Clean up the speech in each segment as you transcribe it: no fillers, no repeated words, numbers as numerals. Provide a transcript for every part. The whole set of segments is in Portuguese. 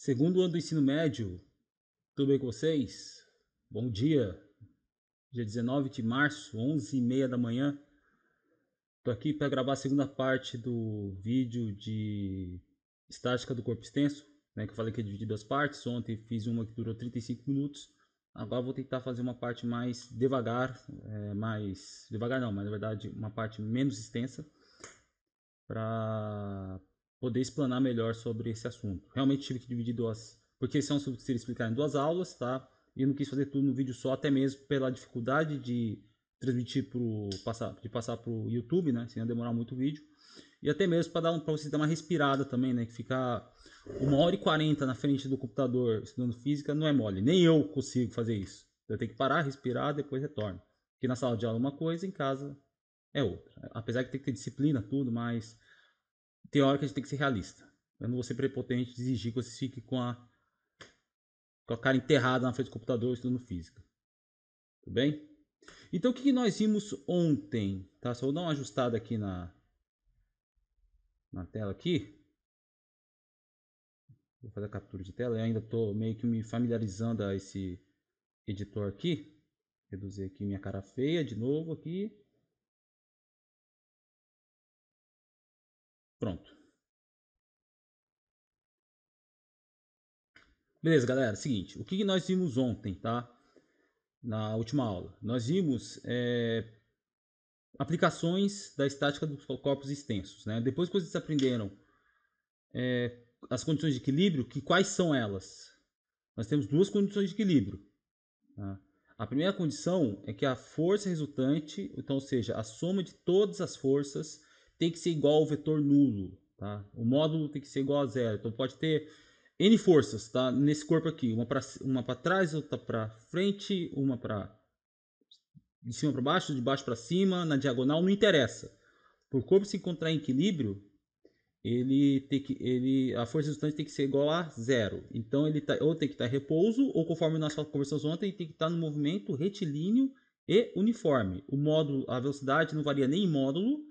Segundo ano do ensino médio, tudo bem com vocês? Bom dia, dia 19 de março, 11h30 da manhã. Tô aqui para gravar a segunda parte do vídeo de estática do corpo extenso, né, que eu falei que ia dividir duas partes. Ontem fiz uma que durou 35 minutos. Agora vou tentar fazer uma parte mais devagar, mais devagar não, mas na verdade uma parte menos extensa, para poder explanar melhor sobre esse assunto. Realmente tive que dividir duas, porque esse é um assunto que seria explicar em duas aulas, tá? E eu não quis fazer tudo no vídeo só, até mesmo pela dificuldade de transmitir passar pro YouTube, né? Sem demorar muito o vídeo. E até mesmo para você dar uma respirada também, né? Que ficar 1h40 na frente do computador estudando física não é mole. Nem eu consigo fazer isso. Eu tenho que parar, respirar, depois retorno. Porque na sala de aula é uma coisa, em casa é outra. Apesar que tem que ter disciplina, tudo, mas tem hora que a gente tem que ser realista. Eu não vou ser prepotente de exigir que você fique com a cara enterrada na frente do computador estudando física. Tudo bem? Então o que nós vimos ontem? Tá? Só vou dar uma ajustada aqui na tela aqui. Vou fazer a captura de tela. Eu ainda estou meio que me familiarizando a esse editor aqui. Reduzir aqui minha cara feia de novo aqui. Pronto. Beleza, galera. Seguinte, o que nós vimos ontem, tá? Na última aula. Nós vimos aplicações da estática dos corpos extensos, né? Depois que vocês aprenderam as condições de equilíbrio, quais são elas? Nós temos duas condições de equilíbrio. Tá? A primeira condição é que a força resultante, então, ou seja, a soma de todas as forças tem que ser igual ao vetor nulo. Tá? O módulo tem que ser igual a zero. Então pode ter N forças, tá? Nesse corpo aqui, uma para trás, outra para frente, uma para de cima para baixo, de baixo para cima, na diagonal, não interessa. Por o corpo se encontrar em equilíbrio, a força resultante tem que ser igual a zero. Então ele ou tem que estar em repouso, ou conforme nós conversamos ontem, ele tem que estar no movimento retilíneo e uniforme. O módulo, a velocidade não varia nem em módulo,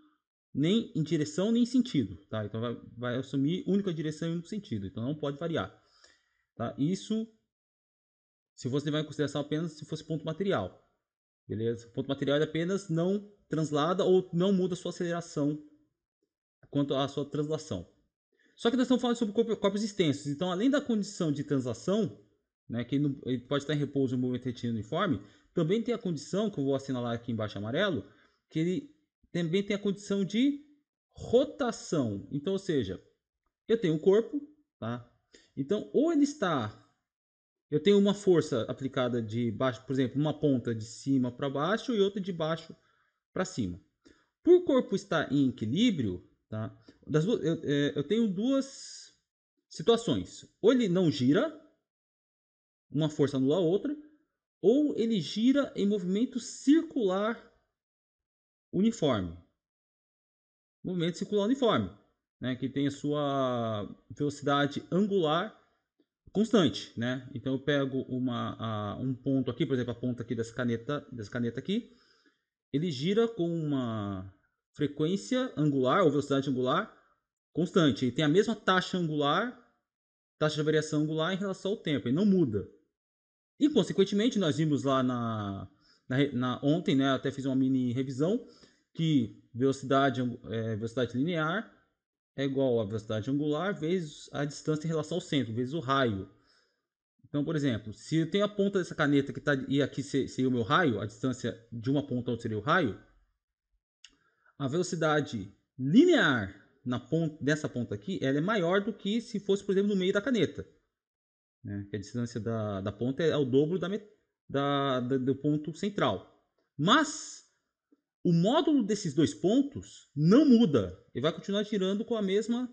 nem em direção, nem em sentido. Tá? Então vai assumir única direção e único sentido. Então não pode variar. Tá? Isso se você levar em consideração apenas se fosse ponto material. Beleza? O ponto material apenas não translada ou não muda a sua aceleração quanto à sua translação. Só que nós estamos falando sobre corpos extensos. Então, além da condição de translação, né, que ele pode estar em repouso no movimento retilíneo uniforme, também tem a condição, que eu vou assinalar aqui embaixo amarelo, que ele também tem a condição de rotação. Então, ou seja, eu tenho um corpo, tá? Então, ou ele está... Eu tenho uma força aplicada de baixo, por exemplo, uma ponta de cima para baixo e outra de baixo para cima. Por o corpo estar em equilíbrio, tá? Eu tenho duas situações. Ou ele não gira, uma força anula a outra, ou ele gira em movimento circular uniforme. Movimento circular uniforme, né? Que tem a sua velocidade angular constante, né? Então eu pego um ponto aqui, por exemplo, a ponta aqui dessa caneta aqui, ele gira com uma frequência angular ou velocidade angular constante. Ele tem a mesma taxa angular, taxa de variação angular em relação ao tempo, ele não muda. E consequentemente nós vimos lá ontem, né? Até fiz uma mini revisão que velocidade linear é igual a velocidade angular vezes a distância em relação ao centro, vezes o raio. Então, por exemplo, se eu tenho a ponta dessa caneta que está e aqui seria o meu raio, a distância de uma ponta a outra seria o raio, a velocidade linear dessa ponta aqui, ela é maior do que se fosse, por exemplo, no meio da caneta. Né? Que a distância da ponta é o dobro do ponto central. Mas o módulo desses dois pontos não muda. Ele vai continuar girando com a mesma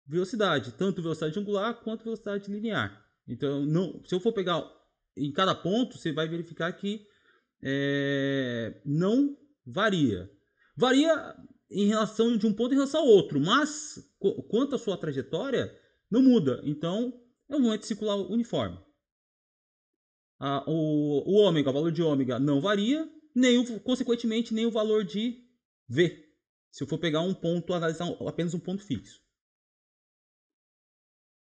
velocidade, tanto velocidade angular quanto velocidade linear. Então, se eu for pegar em cada ponto, você vai verificar que não varia. Varia em relação de um ponto em relação ao outro, mas quanto à sua trajetória, não muda. Então, é um movimento circular uniforme. O ômega, o valor de ômega não varia, consequentemente, nem o valor de V. Se eu for pegar um ponto, analisar apenas um ponto fixo.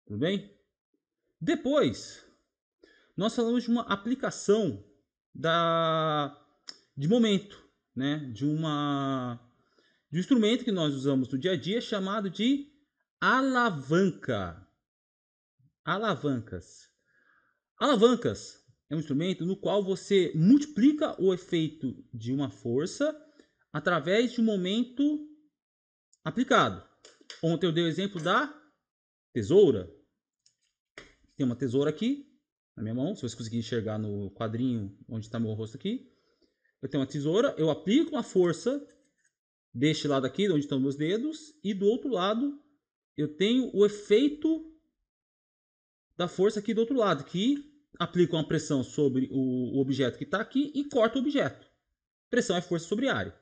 Tudo bem? Depois, nós falamos de uma aplicação de momento, né? De um instrumento que nós usamos no dia a dia chamado de alavanca. Alavancas. Alavancas é um instrumento no qual você multiplica o efeito de uma força através de um momento aplicado. Ontem eu dei o exemplo da tesoura. Tem uma tesoura aqui na minha mão, se você conseguir enxergar no quadrinho onde está meu rosto aqui. Eu tenho uma tesoura, eu aplico uma força deste lado aqui, onde estão meus dedos, e do outro lado eu tenho o efeito da força aqui do outro lado, que aplica uma pressão sobre o objeto que está aqui e corta o objeto. Pressão é força sobre área.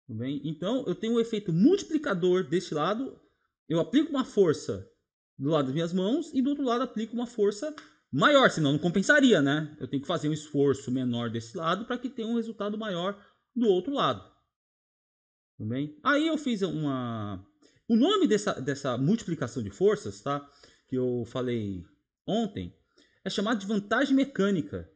Tudo bem? Então eu tenho um efeito multiplicador deste lado, eu aplico uma força do lado das minhas mãos e do outro lado aplico uma força maior, senão não compensaria, né? Eu tenho que fazer um esforço menor desse lado para que tenha um resultado maior do outro lado. Tudo bem? Aí eu fiz uma... O nome dessa multiplicação de forças, tá? Que eu falei ontem, é chamado de vantagem mecânica.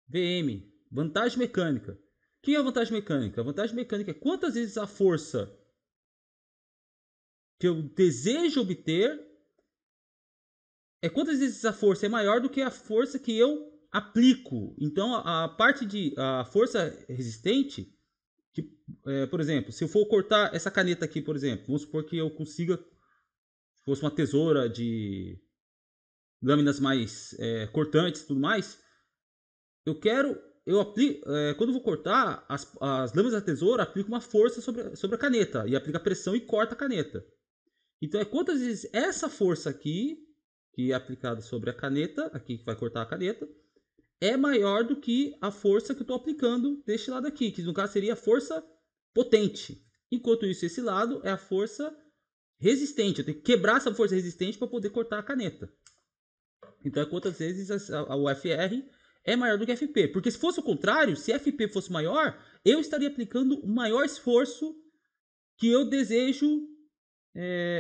VM, vantagem mecânica. O que é a vantagem mecânica? A vantagem mecânica é quantas vezes a força que eu desejo obter quantas vezes a força é maior do que a força que eu aplico. Então a parte de a força resistente, que, por exemplo, se eu for cortar essa caneta aqui, por exemplo, vamos supor que eu consiga, se fosse uma tesoura de lâminas mais cortantes e tudo mais, eu aplico, quando eu vou cortar as lâminas da tesoura, aplico uma força sobre a caneta e aplica pressão e corta a caneta. Então quantas vezes essa força aqui, que é aplicada sobre a caneta, aqui que vai cortar a caneta, é maior do que a força que eu estou aplicando deste lado aqui, que no caso seria a força potente. Enquanto isso, esse lado é a força resistente. Eu tenho que quebrar essa força resistente para poder cortar a caneta. Então, quantas vezes o FR é maior do que FP. Porque se fosse o contrário, se FP fosse maior, eu estaria aplicando o maior esforço que eu desejo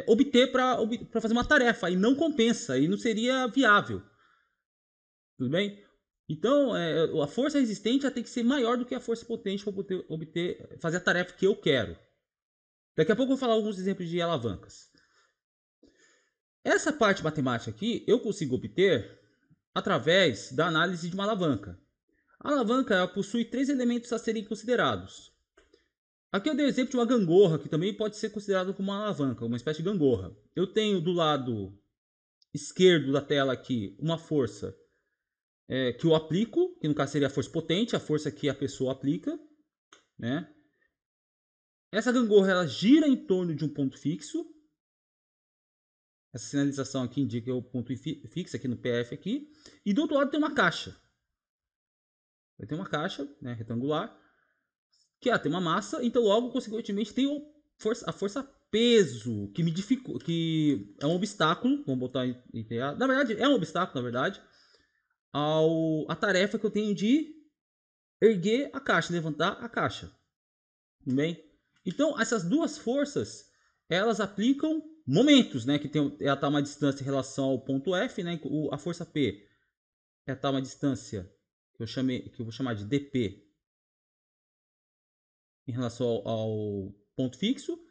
obter para fazer uma tarefa. E não compensa, e não seria viável. Tudo bem? Então, a força resistente tem que ser maior do que a força potente para poder fazer a tarefa que eu quero. Daqui a pouco eu vou falar alguns exemplos de alavancas. Essa parte matemática aqui eu consigo obter através da análise de uma alavanca. A alavanca ela possui 3 elementos a serem considerados. Aqui eu dei o exemplo de uma gangorra, que também pode ser considerada como uma alavanca, uma espécie de gangorra. Eu tenho do lado esquerdo da tela aqui uma força que eu aplico, que no caso seria a força potente, a força que a pessoa aplica, né? Essa gangorra ela gira em torno de um ponto fixo. Essa sinalização aqui indica o ponto fixo aqui no PF aqui. E do outro lado tem uma caixa. Vai ter uma caixa, né, retangular, que tem uma massa, então logo, consequentemente, tem a força peso, que me dificulta, que é um obstáculo, vamos botar na verdade, é um obstáculo, na verdade, a tarefa que eu tenho de erguer a caixa, levantar a caixa. Tudo bem? Então, essas duas forças, elas aplicam momentos, né? Que ela está a uma distância em relação ao ponto F, né? A força P está a uma distância que eu vou chamar de dP em relação ao ponto fixo.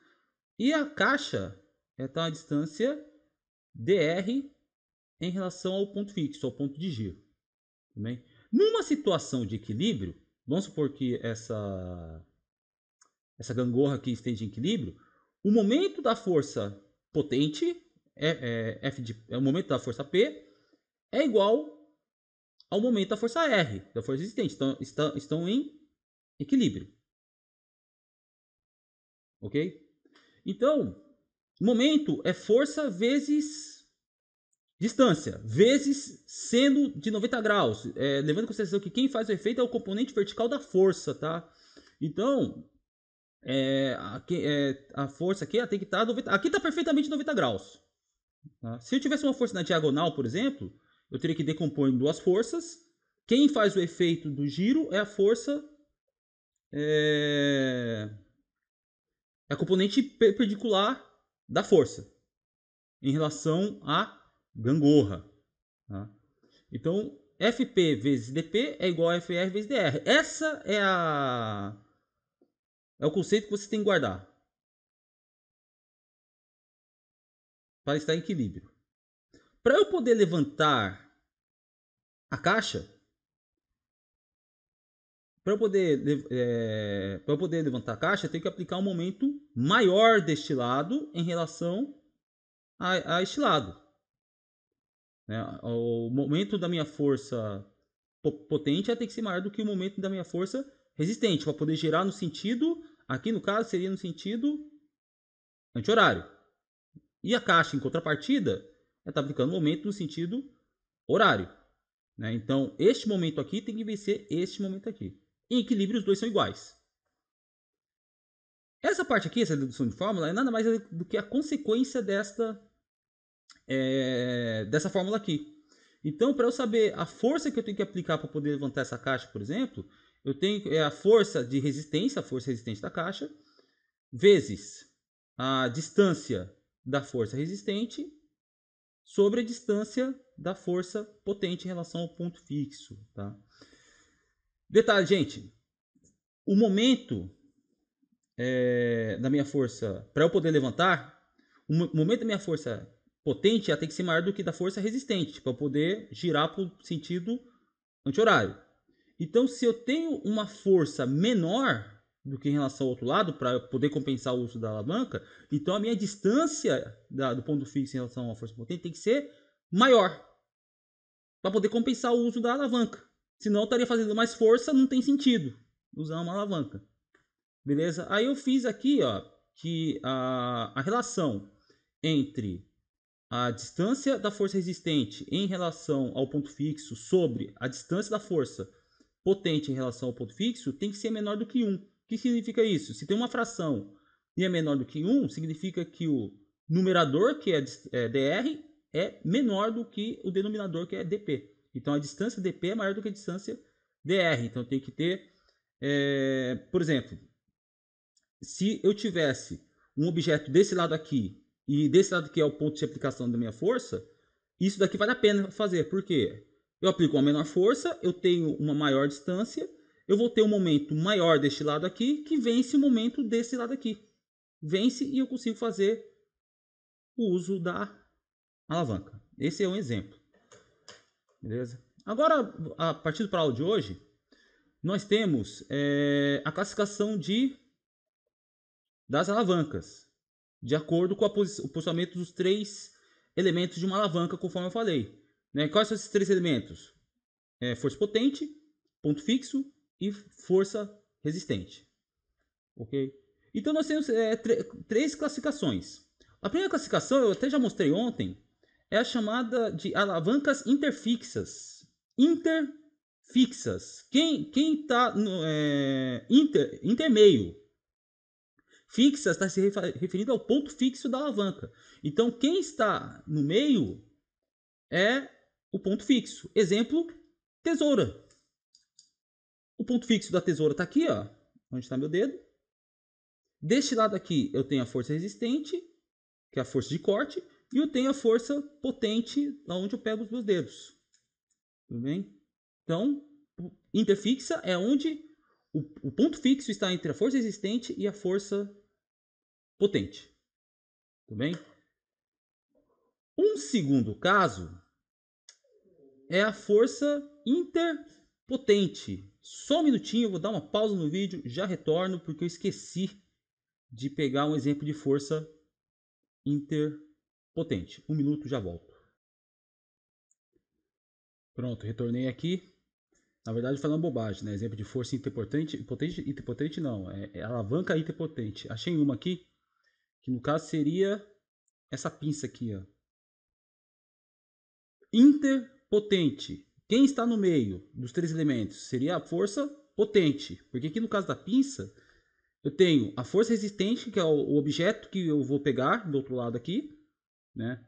E a caixa está a uma distância dr em relação ao ponto fixo, ao ponto de giro. Também. Numa situação de equilíbrio, vamos supor que essa gangorra aqui esteja em equilíbrio, o momento da força potente, o momento da força P, é igual ao momento da força R, da força resistente. Então, estão em equilíbrio. Ok? Então, momento é força vezes distância, vezes seno de 90 graus. Levando em consideração que quem faz o efeito é o componente vertical da força, tá? Então, a força aqui tem que estar 90, aqui está perfeitamente 90 graus. Tá? Se eu tivesse uma força na diagonal, por exemplo, eu teria que decompor em duas forças. Quem faz o efeito do giro é a força a componente perpendicular da força. em relação à gangorra. Tá? Então, FP vezes DP é igual a FR vezes DR. Essa é o conceito que você tem que guardar para estar em equilíbrio. Para eu poder levantar a caixa, para eu poder levantar a caixa, eu tenho que aplicar um momento maior deste lado em relação a este lado. Né? O momento da minha força potente tem que ser maior do que o momento da minha força resistente, para poder girar no sentido, aqui no caso seria no sentido anti-horário. E a caixa, em contrapartida, está aplicando o momento no sentido horário. Né? Então, este momento aqui tem que vencer este momento aqui. Em equilíbrio, os dois são iguais. Essa parte aqui, essa dedução de fórmula, é nada mais do que a consequência dessa fórmula aqui. Então, para eu saber a força que eu tenho que aplicar para poder levantar essa caixa, por exemplo, eu tenho a força de resistência, a força resistente da caixa, vezes a distância da força resistente sobre a distância da força potente em relação ao ponto fixo. Tá? Detalhe, gente, o momento da minha força, para eu poder levantar, o momento da minha força potente tem que ser maior do que da força resistente, para eu poder girar para o sentido anti-horário. Então, se eu tenho uma força menor do que em relação ao outro lado, para poder compensar o uso da alavanca, então a minha distância do ponto fixo em relação à força potente tem que ser maior, para poder compensar o uso da alavanca. Senão eu estaria fazendo mais força, não tem sentido usar uma alavanca. Beleza? Aí eu fiz aqui, ó, que a relação entre a distância da força resistente em relação ao ponto fixo sobre a distância da força potente em relação ao ponto fixo tem que ser menor do que 1. O que significa isso? Se tem uma fração e é menor do que 1, significa que o numerador, que é dr, é menor do que o denominador, que é dp. Então a distância dp é maior do que a distância dr. Então tem que ter, por exemplo, se eu tivesse um objeto desse lado aqui e desse lado aqui é o ponto de aplicação da minha força, isso daqui vale a pena fazer. Por quê? Eu aplico uma menor força, eu tenho uma maior distância, eu vou ter um momento maior deste lado aqui que vence o momento desse lado aqui. Vence e eu consigo fazer o uso da alavanca. Esse é um exemplo. Beleza? Agora, a partir para a aula de hoje, nós temos a classificação das alavancas, de acordo com o posicionamento dos 3 elementos de uma alavanca, conforme eu falei. Né? Quais são esses 3 elementos? Força potente, ponto fixo e força resistente. Ok? Então nós temos 3 classificações. A primeira classificação, eu até já mostrei ontem, é a chamada de alavancas interfixas. Interfixas. Quem está no intermeio? Fixa está se referindo ao ponto fixo da alavanca. Então, quem está no meio é o ponto fixo. Exemplo, tesoura. O ponto fixo da tesoura está aqui, ó, onde está meu dedo. Deste lado aqui eu tenho a força resistente, que é a força de corte, e eu tenho a força potente, onde eu pego os meus dedos. Tudo bem? Então, interfixa é onde o ponto fixo está entre a força resistente e a força potente. Tudo bem? Um segundo caso é a força interpotente. Só um minutinho, eu vou dar uma pausa no vídeo, já retorno, porque eu esqueci de pegar um exemplo de força interpotente. 1 minuto, já volto. Pronto, retornei aqui. Na verdade, falando bobagem, né? Exemplo de força interpotente não, é alavanca interpotente. Achei uma aqui, que no caso seria essa pinça aqui, ó. Interpotente. Quem está no meio dos 3 elementos seria a força potente, porque aqui no caso da pinça, eu tenho a força resistente, que é o objeto que eu vou pegar do outro lado aqui, né?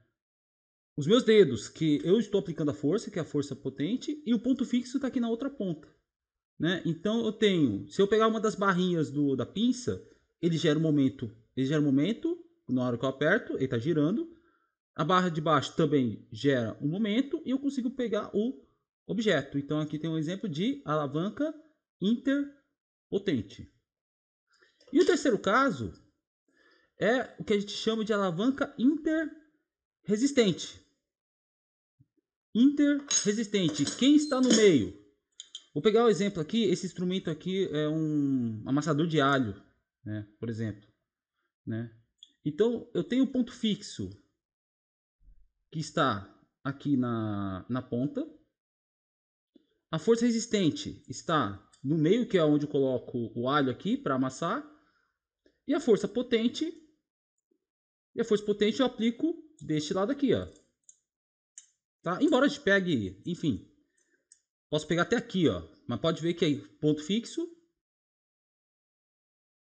Os meus dedos, que eu estou aplicando a força, que é a força potente, e o ponto fixo está aqui na outra ponta. Né? Então eu tenho, se eu pegar uma das barrinhas da pinça, ele gera um momento na hora que eu aperto, ele está girando, A barra de baixo também gera um momento e eu consigo pegar o objeto. Então aqui tem um exemplo de alavanca interpotente. E o terceiro caso é o que a gente chama de alavanca interresistente. Interresistente. Quem está no meio? Vou pegar o exemplo aqui. Esse instrumento aqui é um amassador de alho, né? Por exemplo, né? Então eu tenho um ponto fixo que está aqui na ponta. A força resistente está no meio, que é onde eu coloco o alho aqui para amassar. E a força potente eu aplico deste lado aqui, ó. Tá? Embora a gente pegue, enfim, posso pegar até aqui, ó. Mas pode ver que aí, ponto fixo.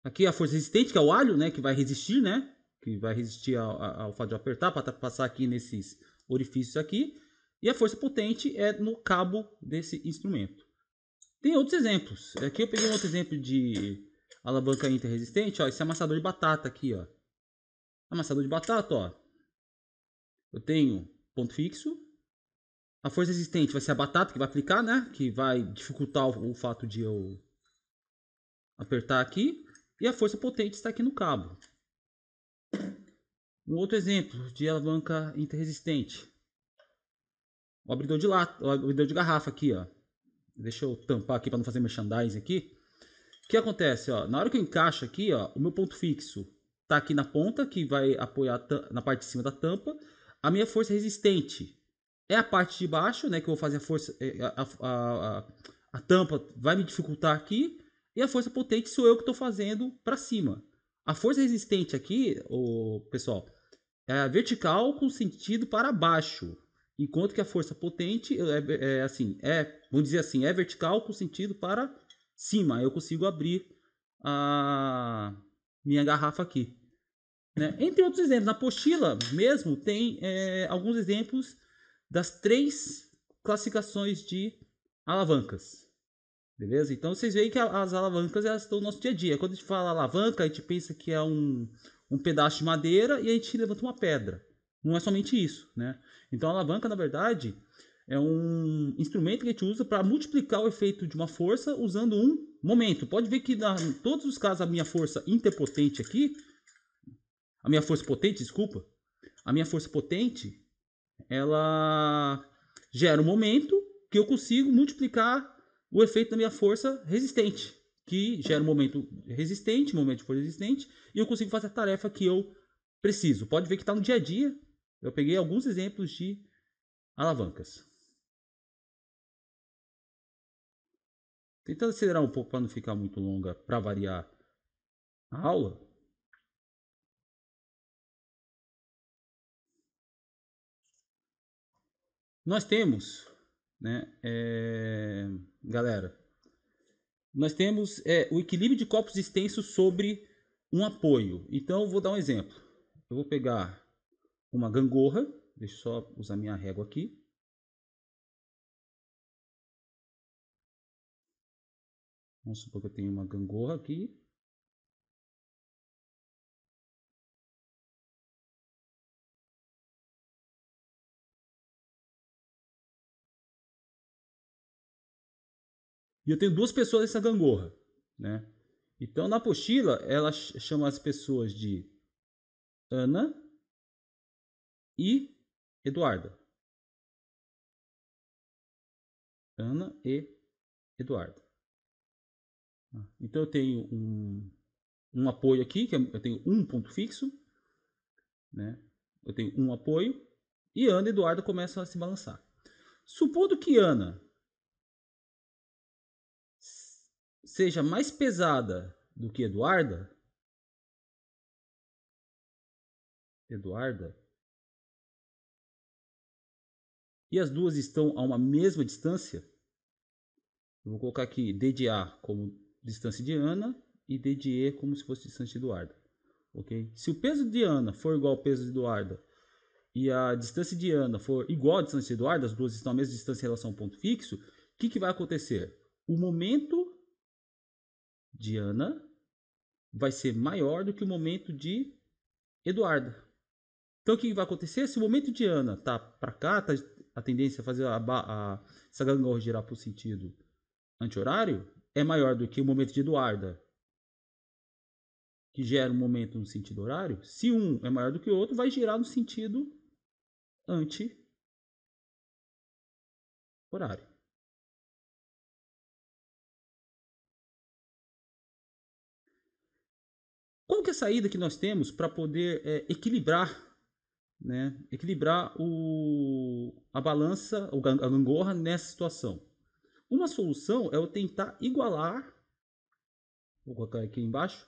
Aqui a força resistente, que é o alho, né? Que vai resistir, né? Que vai resistir ao fato de eu apertar para passar aqui nesses orifícios aqui. E a força potente é no cabo desse instrumento. Tem outros exemplos. Aqui eu peguei um outro exemplo de alavanca interresistente, ó. Esse amassador de batata aqui, ó. Amassador de batata, ó. Eu tenho ponto fixo. A força resistente vai ser a batata que vai aplicar, né? Que vai dificultar o fato de eu apertar aqui. E a força potente está aqui no cabo. Um outro exemplo de alavanca interresistente. O abridor de lata, o abridor de garrafa aqui, ó. Deixa eu tampar aqui para não fazer merchandising aqui. O que acontece, ó? Na hora que eu encaixo aqui, ó, o meu ponto fixo tá aqui na ponta, que vai apoiar na parte de cima da tampa. A minha força resistente é a parte de baixo, né? Que eu vou fazer a força, a tampa vai me dificultar aqui. E a força potente sou eu que estou fazendo para cima. A força resistente aqui, pessoal, é vertical com sentido para baixo. Enquanto que a força potente vamos dizer assim, é vertical com sentido para cima. Eu consigo abrir a minha garrafa aqui. Né? Entre outros exemplos, na apostila mesmo tem alguns exemplos das 3 classificações de alavancas. Beleza? Então vocês veem que as alavancas elas estão no nosso dia a dia. Quando a gente fala alavanca, a gente pensa que é um pedaço de madeira e a gente levanta uma pedra. Não é somente isso, né? Então a alavanca, na verdade, é um instrumento que a gente usa para multiplicar o efeito de uma força usando um momento. Pode ver que em todos os casos a minha força interpotente aqui, a minha força potente, desculpa, a minha força potente, ela gera um momento que eu consigo multiplicar o efeito da minha força resistente, que gera um momento resistente, momento de força resistente, e eu consigo fazer a tarefa que eu preciso. Pode ver que está no dia a dia. Eu peguei alguns exemplos de alavancas. Tentando acelerar um pouco para não ficar muito longa, para variar a aula. Nós temos, né, galera, nós temos o equilíbrio de corpos extensos sobre um apoio. Então, eu vou dar um exemplo. Eu vou pegar uma gangorra, deixa eu só usar minha régua aqui. Vamos supor que eu tenho uma gangorra aqui. E eu tenho 2 pessoas nessa gangorra, né? Então, na apostila, ela chama as pessoas de Ana e Eduarda. Ana e Eduarda. Então, eu tenho um apoio aqui, eu tenho um ponto fixo, né? Eu tenho um apoio e Ana e Eduarda começam a se balançar. Supondo que Ana seja mais pesada do que Eduarda, e as duas estão a uma mesma distância, eu vou colocar aqui D de A como distância de Ana e D de E como se fosse distância de Eduarda. Okay? Se o peso de Ana for igual ao peso de Eduarda e a distância de Ana for igual à distância de Eduarda, as duas estão a mesma distância em relação ao ponto fixo, o que vai acontecer? O momento de Ana vai ser maior do que o momento de Eduarda. Então o que vai acontecer? Se o momento de Ana tá para cá, tá a tendência a fazer essa gangorra girar para o sentido anti-horário, é maior do que o momento de Eduarda, que gera um momento no sentido horário. Se um é maior do que o outro, vai girar no sentido anti-horário. Qual que é a saída que nós temos para poder equilibrar, né? Equilibrar a balança, a gangorra nessa situação? Uma solução é eu tentar igualar, vou colocar aqui embaixo,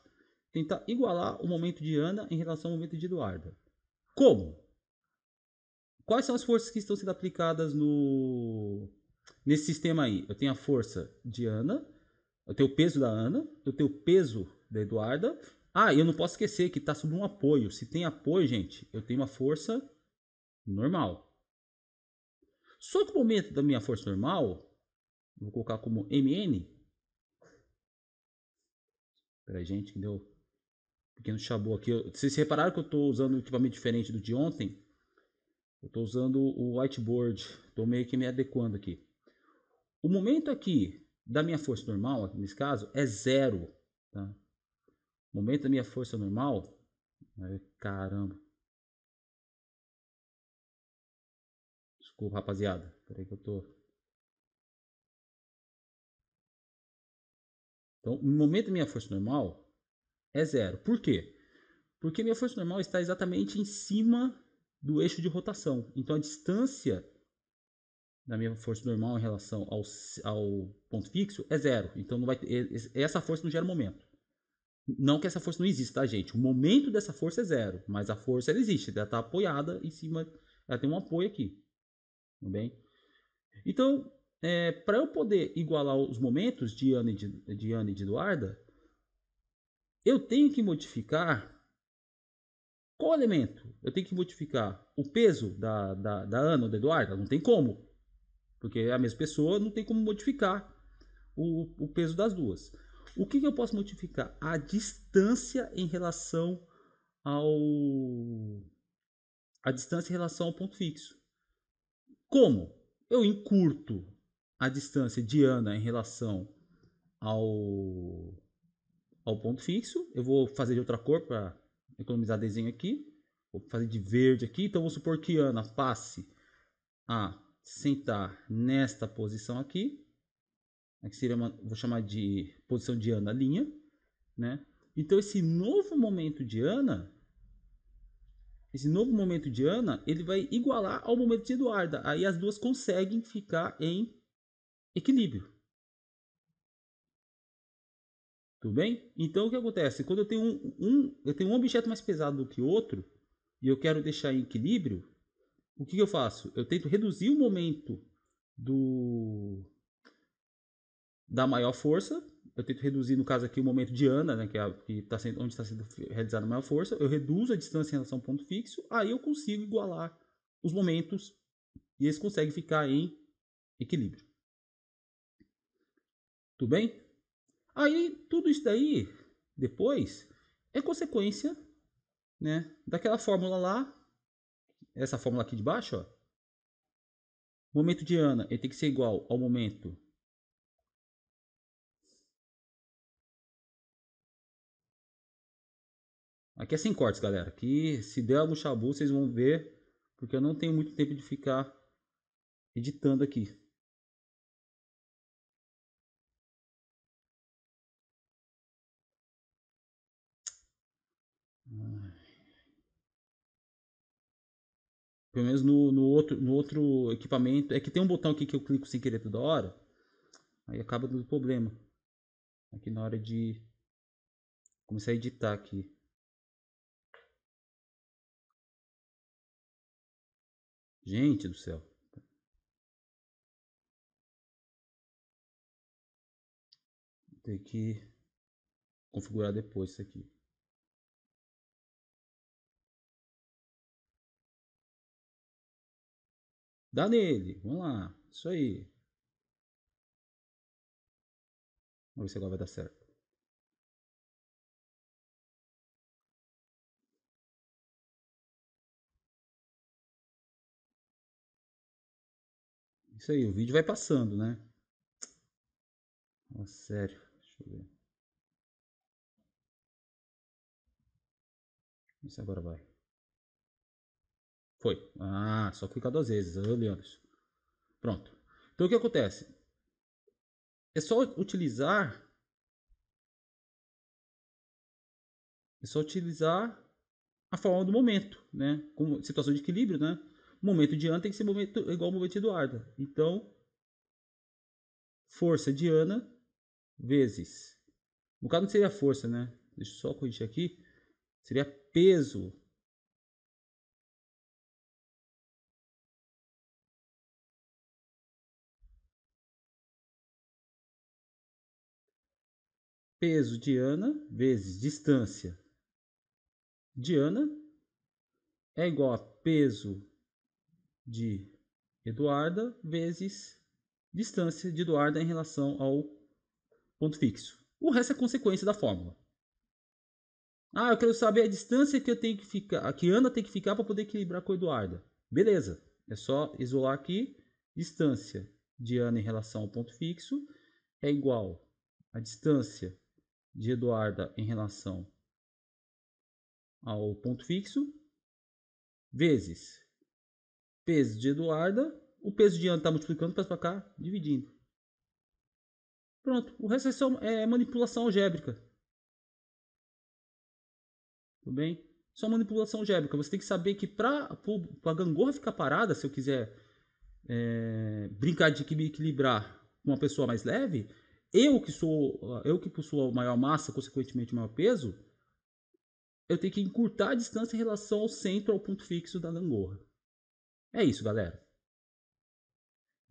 tentar igualar o momento de Ana em relação ao momento de Eduarda. Como? Quais são as forças que estão sendo aplicadas nesse sistema aí? Eu tenho a força de Ana, eu tenho o peso da Ana, eu tenho o peso da Eduarda. Ah, e eu não posso esquecer que está sob um apoio. Se tem apoio, gente, eu tenho uma força normal. Só que o momento da minha força normal, vou colocar como MN. Peraí, gente, que deu um pequeno chabu aqui. Vocês repararam que eu estou usando um equipamento diferente do de ontem? Eu estou usando o whiteboard. Estou meio que me adequando aqui. O momento aqui da minha força normal, aqui nesse caso, é zero. Tá? O momento da minha força normal. Caramba. Desculpa, rapaziada. Peraí que eu tô. Então, o momento da minha força normal é zero. Por quê? Porque minha força normal está exatamente em cima do eixo de rotação. Então, a distância da minha força normal em relação ao ponto fixo é zero. Então, não vai ter, essa força não gera momento. Não que essa força não exista, tá, gente? O momento dessa força é zero, mas a força ela existe, ela está apoiada em cima, ela tem um apoio aqui, tudo bem? Então, para eu poder igualar os momentos de Ana e de Eduarda, eu tenho que modificar qual elemento? Eu tenho que modificar o peso da Ana ou da Eduarda? Não tem como, porque é a mesma pessoa, não tem como modificar o peso das duas. O que eu posso modificar? A distância em relação ao a distância em relação ao ponto fixo. Como? Eu encurto a distância de Ana em relação ao, ao ponto fixo. Eu vou fazer de outra cor para economizar desenho aqui. Vou fazer de verde aqui. Então, vou supor que Ana passe a sentar nesta posição aqui. Aqui seria vou chamar de posição de Ana linha, né? Então, esse novo momento de Ana, ele vai igualar ao momento de Eduarda. Aí as duas conseguem ficar em equilíbrio. Tudo bem? Então o que acontece? Quando eu tenho eu tenho um objeto mais pesado do que o outro e eu quero deixar em equilíbrio, o que eu faço? Eu tento reduzir o momento do da maior força. Eu tento reduzir, no caso aqui, o momento de Ana, né, que tá sendo, onde está sendo realizada a maior força. Eu reduzo a distância em relação ao ponto fixo, aí eu consigo igualar os momentos e eles conseguem ficar em equilíbrio. Tudo bem? Aí, tudo isso daí, depois, é consequência, né, daquela fórmula lá, essa fórmula aqui de baixo, ó. O momento de Ana ele tem que ser igual ao momento aqui é sem cortes, galera. Aqui, se der algum chabu, vocês vão ver, porque eu não tenho muito tempo de ficar editando aqui. Pelo menos no outro equipamento. É que tem um botão aqui que eu clico sem querer toda hora. Aí acaba dando problema. Aqui na hora de começar a editar aqui. Gente do céu. Vou ter que configurar depois isso aqui. Dá nele. Vamos lá. Isso aí. Vamos ver se agora vai dar certo. Isso aí, o vídeo vai passando, né? Nossa, sério. Deixa eu ver. Vê se agora vai. Foi. Ah, só clicar 2 vezes. Eu, Leandro. Pronto. Então o que acontece? É só utilizar. É só utilizar a forma do momento, né? Com situação de equilíbrio, né? O momento de Ana tem que ser momento, igual ao momento de Eduarda. Então, força de Ana vezes. No caso não seria força, né? Deixa eu só corrigir aqui. Seria peso. Peso de Ana vezes distância de Ana é igual a peso de Eduarda vezes distância de Eduarda em relação ao ponto fixo. O resto é consequência da fórmula. Ah, eu quero saber a distância que eu tenho que ficar, que Ana tem que ficar para poder equilibrar com a Eduarda. Beleza. É só isolar aqui. Distância de Ana em relação ao ponto fixo é igual a distância de Eduarda em relação ao ponto fixo vezes peso de Eduarda. O peso de Ana está multiplicando, passa para cá, dividindo. Pronto. O resto é só manipulação algébrica. Tudo bem? Só manipulação algébrica. Você tem que saber que para a gangorra ficar parada, se eu quiser brincar de me equilibrar com uma pessoa mais leve, eu que possuo a maior massa, consequentemente o maior peso, eu tenho que encurtar a distância em relação ao centro, ao ponto fixo da gangorra. É isso, galera.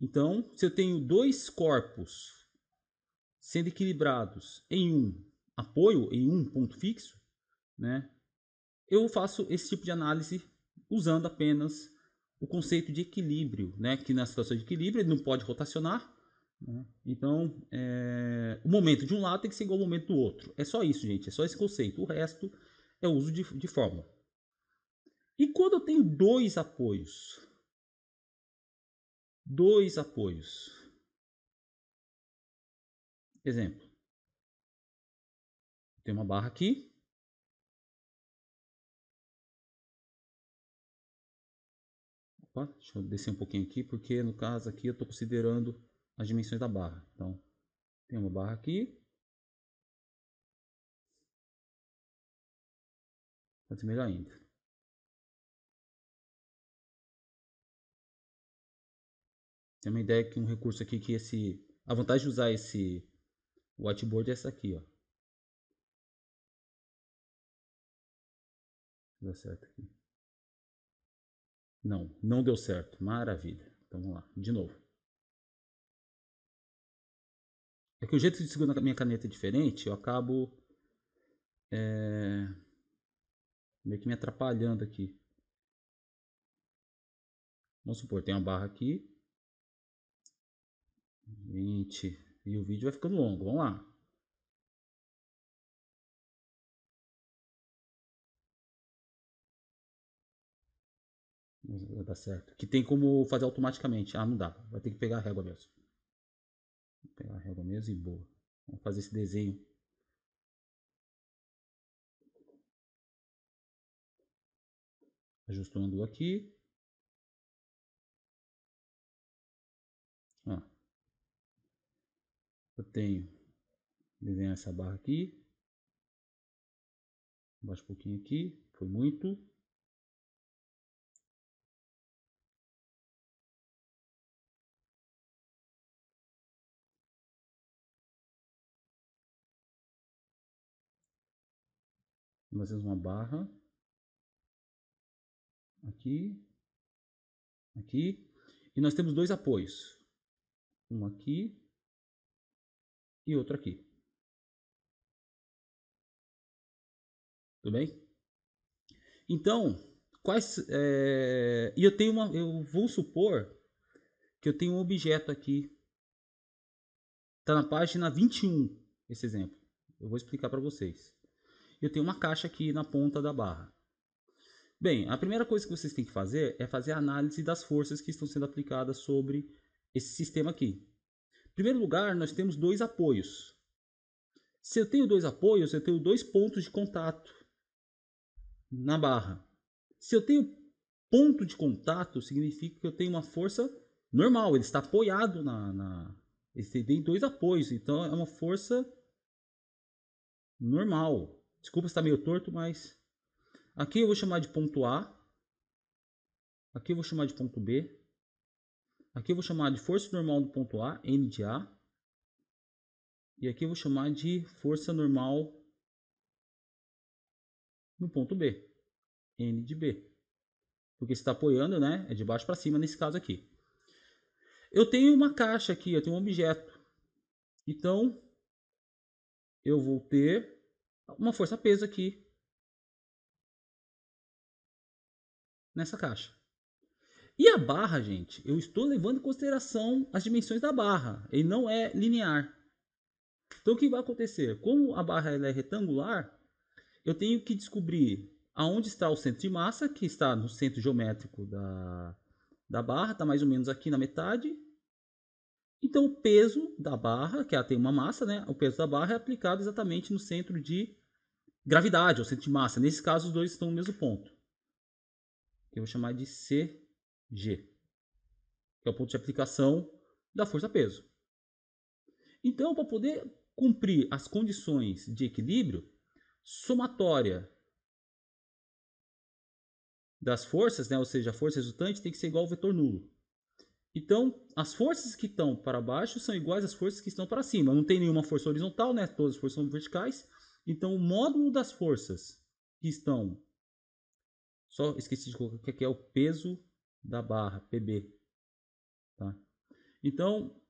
Então, se eu tenho dois corpos sendo equilibrados em um apoio, em um ponto fixo, né, eu faço esse tipo de análise usando apenas o conceito de equilíbrio, né, que na situação de equilíbrio ele não pode rotacionar, né? Então, o momento de um lado tem que ser igual ao momento do outro. É só isso, gente, é só esse conceito. O resto é o uso de fórmula. E quando eu tenho dois apoios, exemplo, tem uma barra aqui, opa, deixa eu descer um pouquinho aqui, porque no caso aqui eu estou considerando as dimensões da barra. Então, tem uma barra aqui, pode ser melhor ainda. Tem uma ideia que um recurso aqui que a vantagem de usar esse whiteboard é essa aqui, ó. Deu certo aqui. Não deu certo. Maravilha. Então vamos lá, de novo. É que o jeito de segurar a minha caneta é diferente, eu acabo meio que me atrapalhando aqui. Vamos supor, tem uma barra aqui. Gente, e o vídeo vai ficando longo. Vamos lá. Vai dar certo. Que tem como fazer automaticamente. Ah, não dá. Vai ter que pegar a régua mesmo. Vou pegar a régua mesmo e boa. Vamos fazer esse desenho. Ajusto o ângulo aqui. Ah, eu tenho desenhar essa barra aqui. Baixa um pouquinho aqui. Foi muito. Nós temos uma barra. Aqui. Aqui. E nós temos dois apoios. Um aqui. E outro aqui. Tudo bem? Então, e eu tenho eu vou supor que eu tenho um objeto aqui. Está na página 21, esse exemplo. Eu vou explicar para vocês. Eu tenho uma caixa aqui na ponta da barra. Bem, a primeira coisa que vocês têm que fazer é fazer a análise das forças que estão sendo aplicadas sobre esse sistema aqui. Em primeiro lugar, nós temos dois apoios. Se eu tenho dois apoios, eu tenho dois pontos de contato na barra. Se eu tenho ponto de contato, significa que eu tenho uma força normal. Ele está apoiado ele tem dois apoios, então é uma força normal. Desculpa se está meio torto, mas aqui eu vou chamar de ponto A. Aqui eu vou chamar de ponto B. Aqui eu vou chamar de força normal do ponto A, N de A. E aqui eu vou chamar de força normal no ponto B, N de B. Porque está apoiando, né? É de baixo para cima nesse caso aqui. Eu tenho uma caixa aqui, eu tenho um objeto. Então, eu vou ter uma força-peso aqui nessa caixa. E a barra, gente, eu estou levando em consideração as dimensões da barra. Ele não é linear. Então, o que vai acontecer? Como a barra ela é retangular, eu tenho que descobrir aonde está o centro de massa, que está no centro geométrico da barra, está mais ou menos aqui na metade. Então, o peso da barra, que ela tem uma massa, né? O peso da barra é aplicado exatamente no centro de gravidade, ou centro de massa. Nesse caso, os dois estão no mesmo ponto. Eu vou chamar de CG, que é o ponto de aplicação da força-peso. Então, para poder cumprir as condições de equilíbrio, somatória das forças, né? Ou seja, a força resultante tem que ser igual ao vetor nulo. Então, as forças que estão para baixo são iguais às forças que estão para cima. Não tem nenhuma força horizontal, né? Todas as forças são verticais. Então, o módulo das forças que estão... Só esqueci de colocar que aqui é o peso da barra, PB. Tá? Então,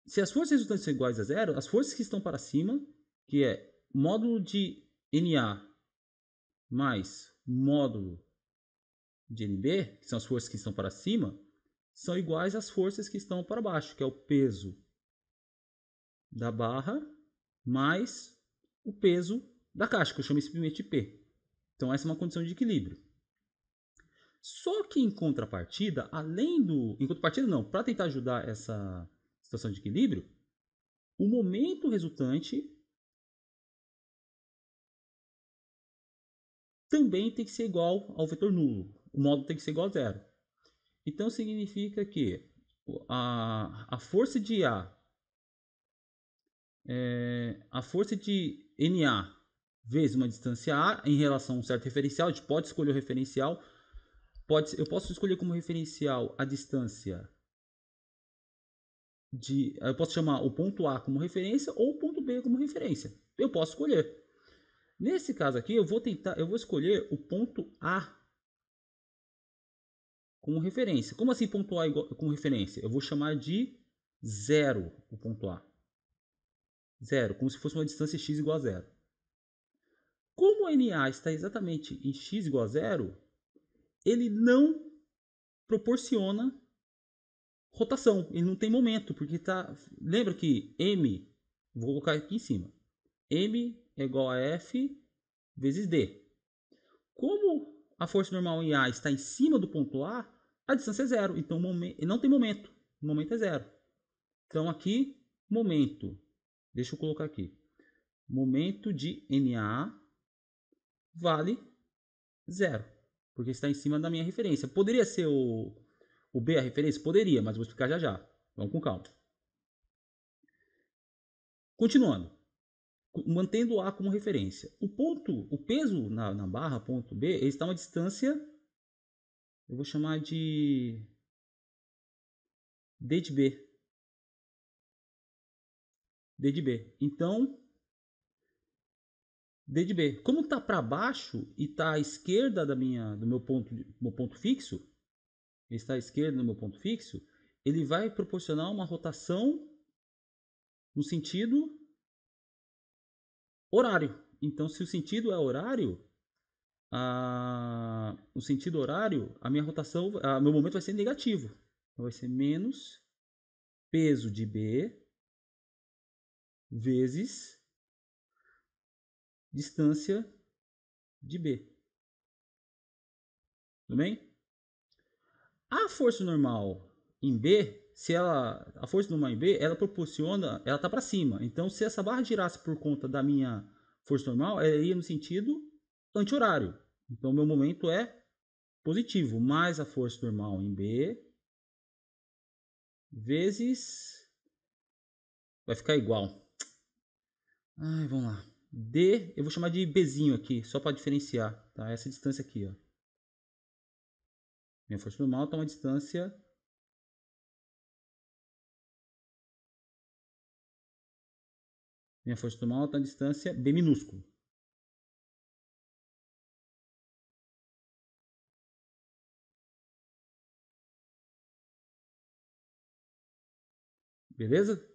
se as forças resultantes são iguais a zero, as forças que estão para cima, que é módulo de NA mais módulo de NB, que são as forças que estão para cima, são iguais às forças que estão para baixo, que é o peso da barra mais o peso da caixa, que eu chamo simplesmente de P. Então essa é uma condição de equilíbrio. Só que em contrapartida, em contrapartida não, para tentar ajudar essa situação de equilíbrio, o momento resultante também tem que ser igual ao vetor nulo. O módulo tem que ser igual a zero. Então significa que a força de a força de NA vezes uma distância A em relação a um certo referencial, a gente pode escolher o referencial, eu posso escolher como referencial a distância eu posso chamar o ponto A como referência ou o ponto B como referência. Eu posso escolher. Nesse caso aqui, eu vou escolher o ponto A como referência. Como assim ponto A como referência? Eu vou chamar de zero o ponto A. Zero, como se fosse uma distância x igual a zero. Como o NA está exatamente em x igual a zero, ele não proporciona rotação, ele não tem momento, porque tá. Lembra que m, vou colocar aqui em cima, m é igual a F vezes D. Como a força normal em A está em cima do ponto A, a distância é zero, então não tem momento, o momento é zero. Então aqui, momento, deixa eu colocar aqui, momento de NA vale zero, porque está em cima da minha referência. Poderia ser o B a referência? Poderia, mas vou explicar já já. Vamos com calma. Continuando. Mantendo A como referência. O peso na barra, ponto B, ele está a uma distância, eu vou chamar de D de B. D de B. Então, D de B. Como está para baixo e está à esquerda do meu ponto fixo, ele está à esquerda do meu ponto fixo, ele vai proporcionar uma rotação no sentido horário. Então, se o sentido é horário, no sentido horário, a minha rotação, meu momento vai ser negativo. Então, vai ser menos peso de B vezes distância de B. Tudo bem? A força normal em B se a força normal em B, ela proporciona, ela tá para cima. Então, se essa barra girasse por conta da minha força normal, ela ia no sentido anti-horário. Então, meu momento é positivo, mais a força normal em B, vezes... vai ficar igual. Ai, vamos lá. D, eu vou chamar de Bzinho aqui, só para diferenciar, tá? Essa distância aqui, ó. Minha força normal está uma distância... minha força normal está uma distância B minúsculo. Beleza?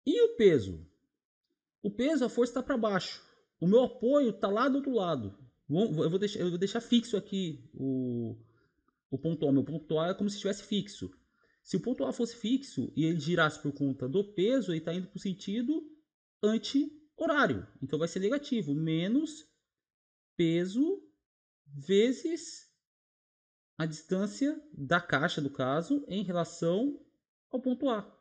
E o peso? O peso, a força está para baixo. O meu apoio está lá do outro lado. Eu vou deixar fixo aqui o ponto A. Meu ponto A é como se estivesse fixo. Se o ponto A fosse fixo e ele girasse por conta do peso, ele está indo para o sentido anti-horário. Então vai ser negativo. Menos peso vezes a distância da caixa, do caso, em relação ao ponto A.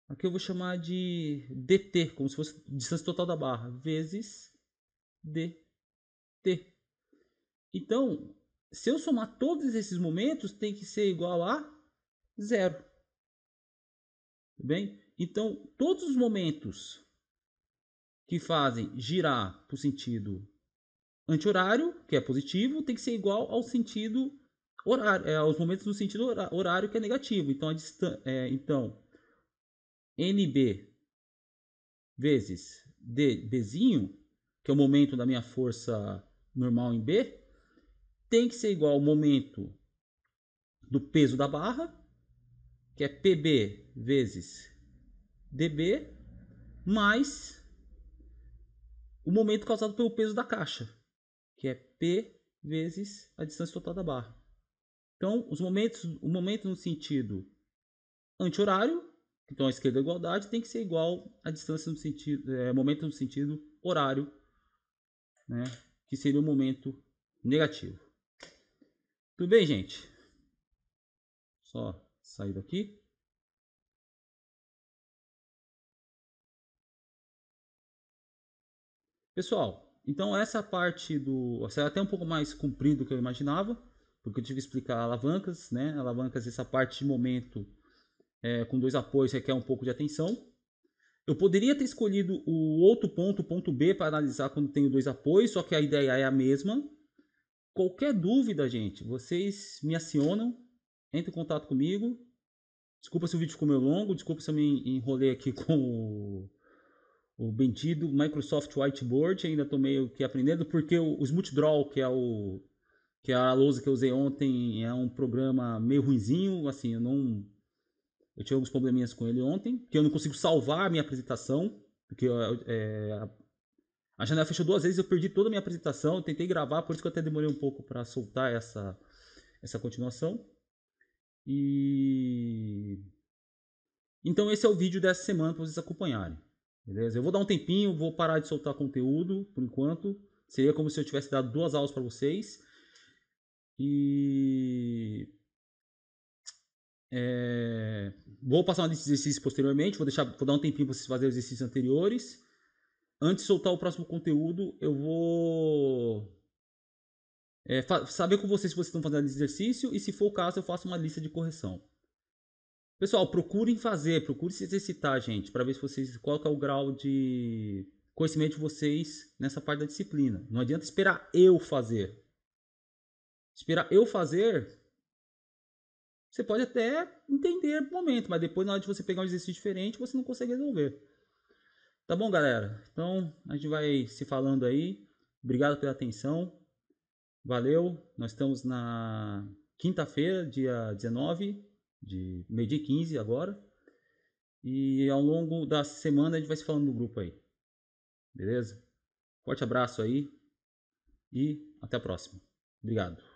Aqui eu vou chamar de dt, como se fosse distância total da barra, vezes dt. Então, se eu somar todos esses momentos, tem que ser igual a zero. Tudo bem? Então, todos os momentos que fazem girar para o sentido anti-horário, que é positivo, tem que ser igual ao sentido horário, aos momentos no sentido horário, que é negativo. Então, então NB vezes dBzinho, que é o momento da minha força normal em B, tem que ser igual ao momento do peso da barra, que é PB vezes dB, mais o momento causado pelo peso da caixa, que é P vezes a distância total da barra. Então, o momento no sentido anti-horário, então a esquerda da igualdade, tem que ser igual à distância no sentido, momento no sentido horário, né, que seria o momento negativo. Tudo bem, gente? Só sair daqui. Pessoal, então essa parte do... Essa é até um pouco mais comprido do que eu imaginava, porque eu tive que explicar alavancas, né? Alavancas, essa parte de momento com dois apoios requer um pouco de atenção. Eu poderia ter escolhido o outro ponto, o ponto B, para analisar quando tenho dois apoios, só que a ideia é a mesma. Qualquer dúvida, gente, vocês me acionam, entrem em contato comigo. Desculpa se o vídeo ficou meio longo, desculpa se eu me enrolei aqui com o bendito Microsoft Whiteboard, ainda estou meio que aprendendo, porque o Smooth Draw, que é a lousa que eu usei ontem, é um programa meio ruinzinho, assim, eu tive alguns probleminhas com ele ontem, que eu não consigo salvar a minha apresentação, porque a janela fechou 2 vezes, eu perdi toda a minha apresentação, eu tentei gravar, por isso que eu até demorei um pouco para soltar essa continuação. Então esse é o vídeo dessa semana para vocês acompanharem. Beleza? Eu vou dar um tempinho, vou parar de soltar conteúdo por enquanto. Seria como se eu tivesse dado 2 aulas para vocês. Vou passar um exercício posteriormente. Vou dar um tempinho para vocês fazerem os exercícios anteriores. Antes de soltar o próximo conteúdo, eu vou saber com vocês se vocês estão fazendo exercício. E se for o caso, eu faço uma lista de correção. Pessoal, procurem se exercitar, gente, para ver se vocês, qual é o grau de conhecimento de vocês nessa parte da disciplina. Não adianta esperar eu fazer. Esperar eu fazer, você pode até entender no momento, mas depois na hora de você pegar um exercício diferente, você não consegue resolver. Tá bom, galera? Então, a gente vai se falando aí. Obrigado pela atenção. Valeu. Nós estamos na quinta-feira, dia 19, de meio-dia 15 agora. E ao longo da semana a gente vai se falando no grupo aí. Beleza? Forte abraço aí e até a próxima. Obrigado.